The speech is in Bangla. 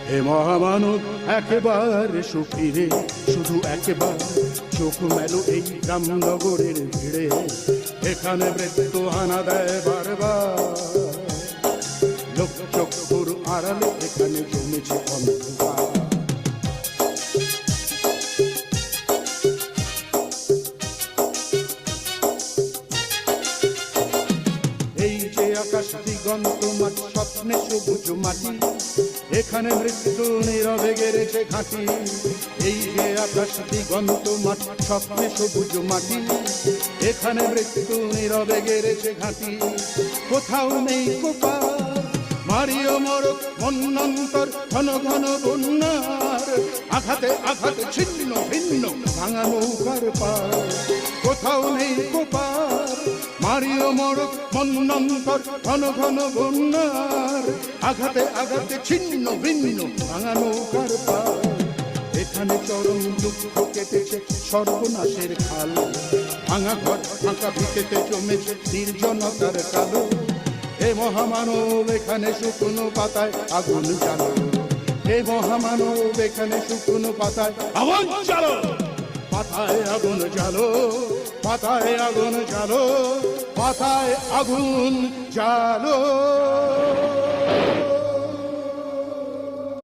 হে মহামানব একেবারে সুখীরে, শুধু একবার চোখ মেলো এই রামনগরের ভিড়ে। এখানে মৃত্যু হানা দেয় বারবার, লোক চক্ষুর আড়ালে এখানে জমেছে অন্ধকার। এই যে আকাশ দিগন্ত মাঠ, স্বপ্নে সবুজ মাটি, এখানে মৃত্যু নীরবে গেড়েছে ঘাঁটি। এই যে আকাশ দিগন্ত মাঠ, স্বপ্নে সবুজ মাটি, এখানে মৃত্যু নীরবে গেড়েছে ঘাঁটি। কোথাও নেই কোপার, মারিও মরক মন্বন্তর, ঘন ঘন বন্যার আঘাতে আঘাতে ছিন্ন ভিন্ন ভাঙা নৌকার পার। কোথাও নেই কোপার, মারিও মরক মন্বন্তর, ঘন ঘন বন্যার আঘাতে আঘাতে ছিন্ন ভিন্ন ভাঙা নৌকার পার। এখানে চরম দুঃখ কেটেছে সর্বনাশের খাল, ভাঙা ঘর ফাঁকা ভিটেতে জমেছে নির্জনতার কালো। হে মহামানব এখানে শুকনো পাতায় আগুন জ্বালো, হে মহামানব এখানে শুকনো পাতায় আগুন জ্বালো, পাতায় আগুন জ্বালো, পাতায় আগুন জ্বালো, পাতায় আগুন জ্বালো।